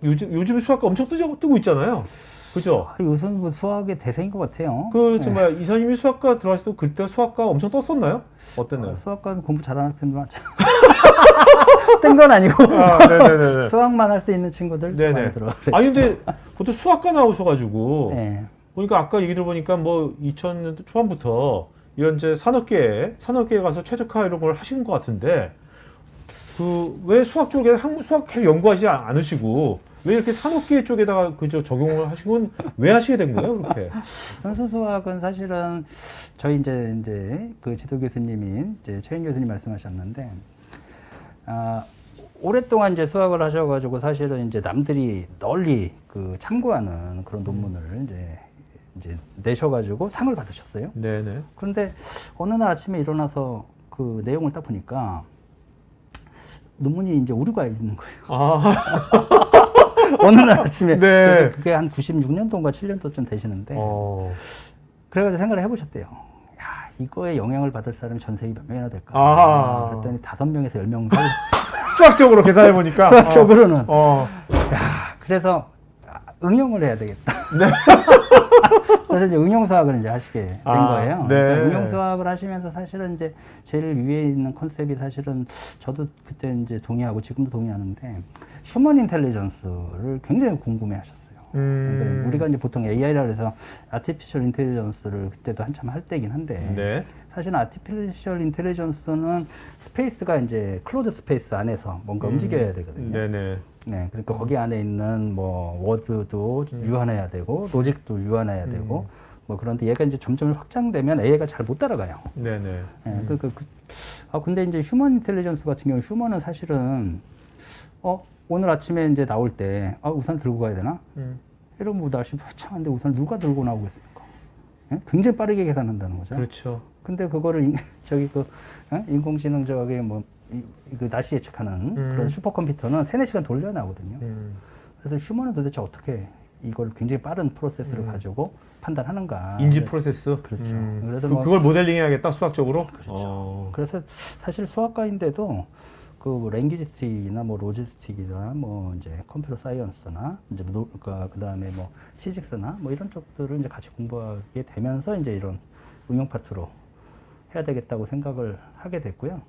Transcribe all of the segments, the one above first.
요즘 수학과 엄청 뜨고 있잖아요. 그죠? 요즘 뭐 수학의 대세인 것 같아요. 그 정말 이사님이 수학과 들어갔을 때 그때 수학과 엄청 떴었나요? 어땠나요? 수학과는 공부 잘하는 학생들만 뜬 건 아니고 네네네. 수학만 할 수 있는 친구들 네네. 많이 들어. 아니 근데 보통 수학과 나오셔가지고 네. 보니까 아까 얘기 들어보니까 뭐 2000년대 초반부터 이런 이제 산업계에 가서 최적화 이런 걸 하시는 것 같은데 그 왜 수학 쪽에 수학 계속 연구하지 않으시고 왜 이렇게 산업계 쪽에다가 그저 적용을 하시고 왜 하시게 된 거예요 그렇게? 선수 수학은 사실은 저희 이제 그 지도 교수님인 이제 최인 교수님 말씀하셨는데 오랫동안 이제 수학을 하셔가지고 사실은 이제 남들이 널리 그 참고하는 그런 논문을 이제 내셔가지고 상을 받으셨어요. 네네. 그런데 어느 날 아침에 일어나서 그 내용을 딱 보니까 논문이 이제 오류가 있는 거예요. 아, 어느 날 아침에 네. 그게 한 96년도인가 7년도쯤 되시는데 그래가지고 생각을 해보셨대요. 야, 이거에 영향을 받을 사람이 전 세계 몇 명이나 될까? 아. 그랬더니 5명에서 10명. 수학적으로 계산해 보니까 수학적으로는. 야, 그래서 응용을 해야 되겠다. 네. 그래서 이제 응용수학을 이제 하시게 된 거예요. 네. 그러니까 응용수학을 하시면서 사실은 이제 제일 위에 있는 컨셉이 사실은 저도 그때 이제 동의하고 지금도 동의하는데 휴먼 인텔리전스를 굉장히 궁금해 하셨어요. 그러니까 우리가 이제 보통 AI라 해서 아티피셜 인텔리전스를 그때도 한참 할 때긴 한데 네. 사실은 아티피셜 인텔리전스는 스페이스가 이제 클로즈 스페이스 안에서 뭔가 움직여야 되거든요. 네네. 네, 그러니까 거기 안에 있는 뭐 워드도 유한해야 되고 로직도 유한해야 되고 뭐 그런데 얘가 이제 점점 확장되면 AI가 잘 못 따라가요. 네네. 네, 근데 이제 휴먼 인텔리전스 같은 경우 휴먼은 사실은 오늘 아침에 이제 나올 때 우산 들고 가야 되나? 이러면 날씨 화창한데 우산을 누가 들고 나오겠습니까? 네? 굉장히 빠르게 계산한다는 거죠. 그렇죠. 근데 그거를 인공지능 그 날씨 예측하는 그런 슈퍼컴퓨터는 3-4시간 돌려야 나오거든요. 그래서 휴먼은 도대체 어떻게 이걸 굉장히 빠른 프로세스를 가지고 판단하는가. 인지 프로세스? 그렇죠. 그래서 그걸 모델링 해야겠다, 수학적으로? 그렇죠. 그래서 사실 수학과인데도 그 랭귀지스틱이나 뭐 로지스틱이나 뭐 이제 컴퓨터 사이언스나 이제 그다음에 뭐 피직스나 뭐 이런 쪽들을 이제 같이 공부하게 되면서 이제 이런 응용 파트로 해야 되겠다고 생각을 하게 됐고요.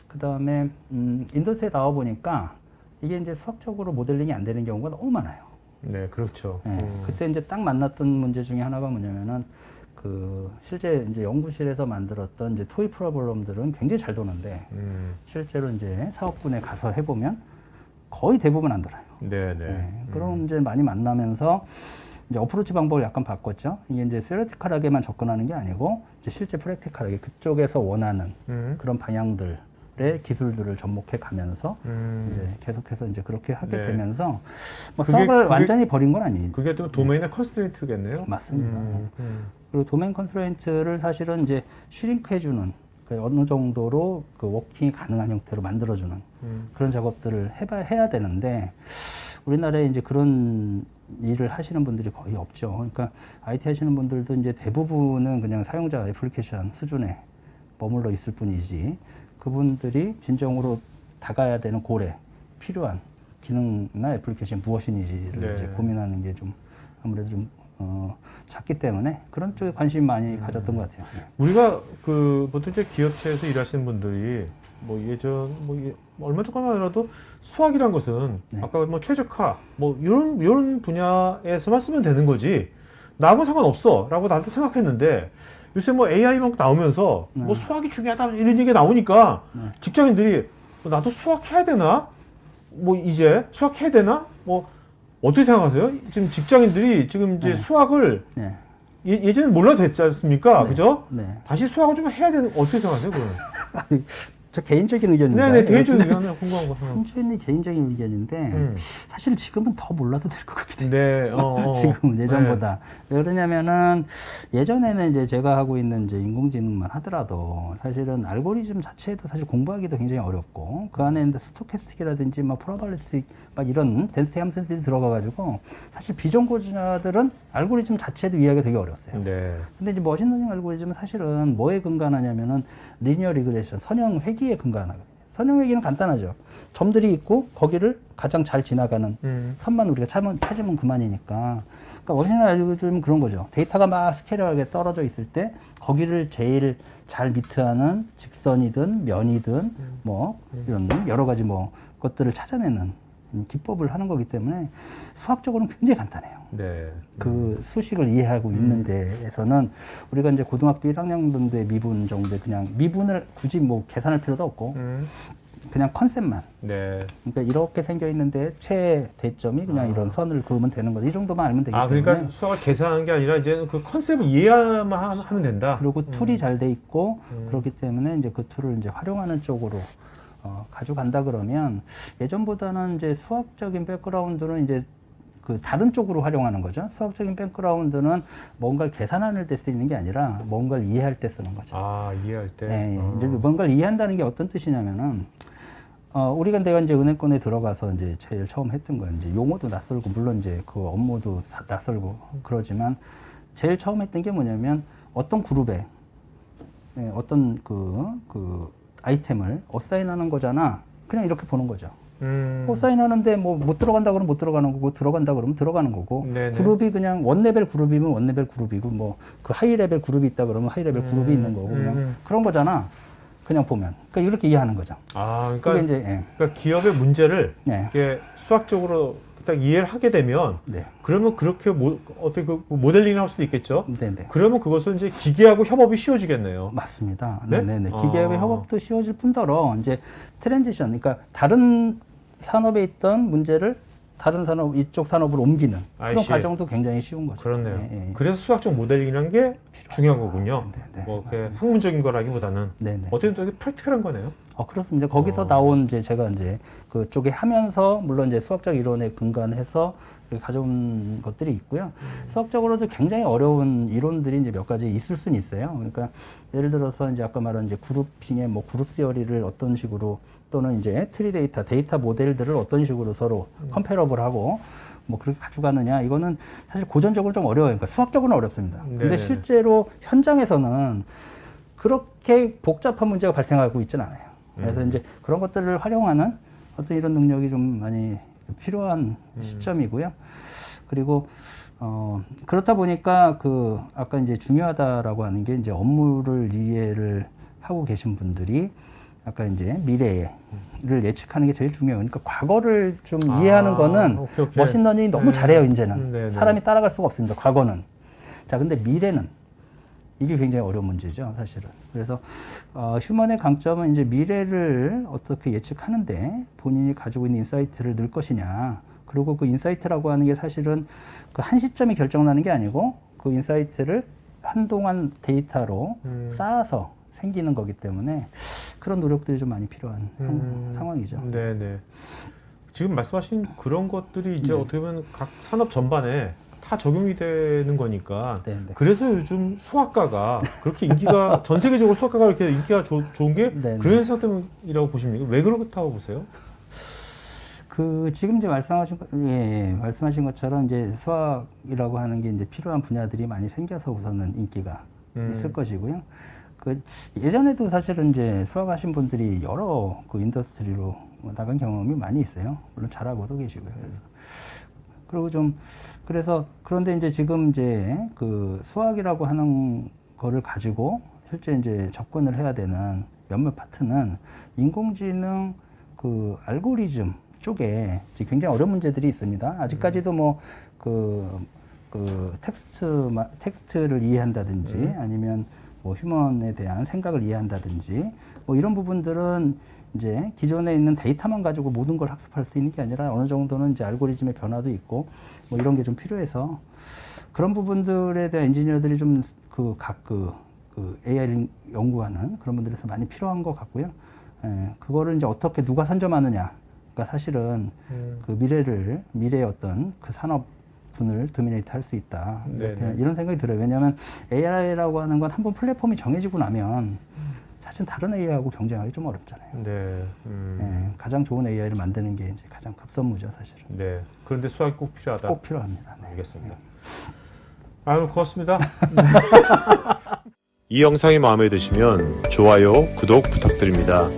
그다음에 인더스트리에 나와 보니까 이게 이제 수학적으로 모델링이 안 되는 경우가 너무 많아요. 네, 그렇죠. 네, 그때 이제 딱 만났던 문제 중에 하나가 뭐냐면은 그 실제 이제 연구실에서 만들었던 이제 토이 프로블럼들은 굉장히 잘 도는데 실제로 이제 사업군에 가서 해보면 거의 대부분 안 돌아요. 네네. 네, 그런 문제 많이 만나면서 이제 어프로치 방법을 약간 바꿨죠. 이게 이제 theoretical하게만 접근하는 게 아니고 이제 실제 프랙티컬하게 그쪽에서 원하는 그런 방향들의 기술들을 접목해 가면서 이제 계속해서 이제 그렇게 하게 네. 되면서 뭐 수학을 완전히 버린 건 아니에요. 그게 또 도메인의 컨스트레인트겠네요. 맞습니다. 그리고 도메인 컨스트레인트를 사실은 이제 슈링크해주는 어느 정도로 그 워킹이 가능한 형태로 만들어주는 그런 작업들을 해야 되는데 우리나라에 이제 그런 일을 하시는 분들이 거의 없죠. 그러니까 IT 하시는 분들도 이제 대부분은 그냥 사용자 애플리케이션 수준에 머물러 있을 뿐이지 그분들이 진정으로 다가야 되는 골에 필요한 기능이나 애플리케이션이 무엇인지를 네. 이제 고민하는 게 좀 아무래도 좀 작기 때문에 그런 쪽에 관심 많이 가졌던 것 같아요. 우리가 그 보통 이제 기업체에서 일하시는 분들이 뭐 예전 얼마 전까지 하더라도 수학이란 것은 네. 아까 뭐 최적화 뭐 이런 분야에서만 쓰면 되는 거지 나하고 상관없어라고 나한테 생각했는데 요새 뭐 AI 막 나오면서 뭐 수학이 중요하다 이런 얘기가 나오니까 직장인들이 나도 수학 해야 되나? 뭐 이제 수학 해야 되나? 뭐 어떻게 생각하세요? 지금 직장인들이 지금 이제 수학을 예전에 몰라도 됐지 않습니까? 그죠? 다시 수학을 좀 해야 되는 어떻게 생각하세요? 그건? 저 개인적인 의견입니다. 네네, 개인적인 의견은 궁금한 거. 순전히 개인적인 의견인데 사실 지금은 더 몰라도 될 것 같아요. 네, 지금 예전보다. 왜 그러냐면은 예전에는 이제 제가 하고 있는 이제 인공지능만 하더라도 사실은 알고리즘 자체도 사실 공부하기도 굉장히 어렵고 그 안에 이제 스토캐스틱이라든지 막 프로바빌리스틱 막 이런 덴시티 함수들이 들어가가지고 사실 비전고자들은 알고리즘 자체도 이해하기가 되게 어려웠어요. 네. 근데 이제 머신러닝 알고리즘은 사실은 뭐에 근간하냐면은 리니어 리그레션, 선형 회귀에 근간하거든요. 선형 회귀는 간단하죠. 점들이 있고 거기를 가장 잘 지나가는 선만 우리가 찾으면 그만이니까. 그러니까 머신 알고리즘은 그런 거죠. 데이터가 막 스케일하게 떨어져 있을 때 거기를 제일 잘 미트하는 직선이든 면이든 뭐 이런 여러 가지 뭐 것들을 찾아내는 기법을 하는 거기 때문에 수학적으로는 굉장히 간단해요. 네. 그 수식을 이해하고 있는 데에서는 우리가 이제 고등학교 1학년 정도의 미분 정도에 그냥 미분을 굳이 뭐 계산할 필요도 없고 그냥 컨셉만. 네. 그러니까 이렇게 생겨 있는데 최대점이 그냥 이런 선을 그으면 되는 거죠. 이 정도만 알면 되기 때문에. 그러니까 수학을 계산하는 게 아니라 이제 그 컨셉을 이해만 하면 된다. 그리고 툴이 잘 돼 있고 그렇기 때문에 이제 그 툴을 이제 활용하는 쪽으로 가져간다 그러면 예전보다는 이제 수학적인 백그라운드는 이제 그 다른 쪽으로 활용하는 거죠. 수학적인 백그라운드는 뭔가를 계산하는 때 쓰이는 게 아니라 뭔가를 이해할 때 쓰는 거죠. 이해할 때. 네, 이제 뭔가를 이해한다는 게 어떤 뜻이냐면은 내가 이제 은행권에 들어가서 이제 제일 처음 했던 건 이제 용어도 낯설고 물론 이제 그 업무도 낯설고 그러지만 제일 처음 했던 게 뭐냐면 어떤 그룹에 어떤 그 아이템을 어사인하는 거잖아. 그냥 이렇게 보는 거죠. 어사인하는데 뭐 못 들어간다 그러면 못 들어가는 거고 들어간다 그러면 들어가는 거고 네네. 그룹이 그냥 원레벨 그룹이면 원레벨 그룹이고 뭐 그 하이레벨 그룹이 있다 그러면 하이레벨 그룹이 있는 거고 그냥 그런 거잖아. 그냥 보면. 그러니까 이렇게 이해하는 거죠. 그러니까, 그게 이제, 그러니까 기업의 문제를 네. 이렇게 수학적으로 딱 이해를 하게 되면 네. 그러면 그렇게 어떻게 그 모델링을 할 수도 있겠죠. 네네. 그러면 그것은 이제 기계하고 협업이 쉬워지겠네요. 맞습니다. 네? 네네. 기계의 협업도 쉬워질 뿐더러 이제 트랜지션, 그러니까 다른 산업에 있던 문제를 다른 산업, 이쪽 산업으로 옮기는 그런 과정도 굉장히 쉬운 거죠. 그렇네요. 예. 그래서 수학적 모델링이라는 게 중요한 거군요. 네네. 뭐 이렇게 학문적인 거라기보다는 네네. 어떻게 되게 프랙티컬한 거네요. 그렇습니다. 거기서 나온 이제 제가 이제 그쪽에 하면서 물론 이제 수학적 이론에 근간해서 이렇게 가져온 것들이 있고요. 수학적으로도 굉장히 어려운 이론들이 이제 몇 가지 있을 수는 있어요. 그러니까 예를 들어서 이제 아까 말한 이제 그룹핑의 뭐 그룹 시어리를 어떤 식으로 또는 이제 트리 데이터 모델들을 어떤 식으로 서로 컴패러블 하고 뭐 그렇게 가져가느냐 이거는 사실 고전적으로 좀 어려워요. 그러니까 수학적으로는 어렵습니다. 근데 네네. 실제로 현장에서는 그렇게 복잡한 문제가 발생하고 있지는 않아요. 그래서 이제 그런 것들을 활용하는 어떤 이런 능력이 좀 많이 필요한 시점이고요. 그리고 그렇다 보니까 그 아까 이제 중요하다라고 하는 게 이제 업무를 이해를 하고 계신 분들이 아까 이제 미래를 예측하는 게 제일 중요해요. 그러니까 과거를 좀 이해하는 거는 오케이. 머신러닝이 너무 잘해요, 이제는. 네네. 사람이 따라갈 수가 없습니다, 과거는. 자, 근데 미래는 이게 굉장히 어려운 문제죠, 사실은. 그래서 휴먼의 강점은 이제 미래를 어떻게 예측하는데 본인이 가지고 있는 인사이트를 넣을 것이냐. 그리고 그 인사이트라고 하는 게 사실은 그 한 시점이 결정나는 게 아니고 그 인사이트를 한동안 데이터로 쌓아서 생기는 거기 때문에 그런 노력들이 좀 많이 필요한 상황이죠. 네네. 지금 말씀하신 그런 것들이 이제 어떻게 보면 각 산업 전반에 다 적용이 되는 거니까. 네네. 그래서 요즘 수학가가 그렇게 인기가 전 세계적으로 수학가가 이렇게 인기가 좋은 게 네네. 그런 현상 때문이라고 보십니까? 왜 그렇다고 보세요? 그 지금 이제 말씀하신 것처럼 이제 수학이라고 하는 게 이제 필요한 분야들이 많이 생겨서 우선은 인기가 있을 것이고요. 그 예전에도 사실은 이제 수학하신 분들이 여러 그 인더스트리로 나간 경험이 많이 있어요. 물론 잘하고도 계시고요. 그래서 그런데 이제 지금 이제 그 수학이라고 하는 거를 가지고 실제 이제 접근을 해야 되는 몇몇 파트는 인공지능 그 알고리즘 쪽에 굉장히 어려운 문제들이 있습니다. 아직까지도 뭐 그 텍스트를 이해한다든지 아니면 뭐 휴먼에 대한 생각을 이해한다든지 뭐 이런 부분들은 이제 기존에 있는 데이터만 가지고 모든 걸 학습할 수 있는 게 아니라 어느 정도는 이제 알고리즘의 변화도 있고 뭐 이런 게 좀 필요해서 그런 부분들에 대한 엔지니어들이 좀 그 AI를 연구하는 그런 분들에서 많이 필요한 것 같고요. 그거를 이제 어떻게 누가 선점하느냐가 사실은 그 미래의 어떤 그 산업군을 도미네이트 할 수 있다. 이런 생각이 들어요. 왜냐하면 AI라고 하는 건 한번 플랫폼이 정해지고 나면 사실 다른 AI하고 경쟁하기 좀 어렵잖아요. 네. 가장 좋은 AI를 만드는 게 이제 가장 급선무죠, 사실은. 네. 그런데 수학이 꼭 필요하다. 꼭 필요합니다. 네. 알겠습니다. 고맙습니다. 이 영상이 마음에 드시면 좋아요, 구독 부탁드립니다.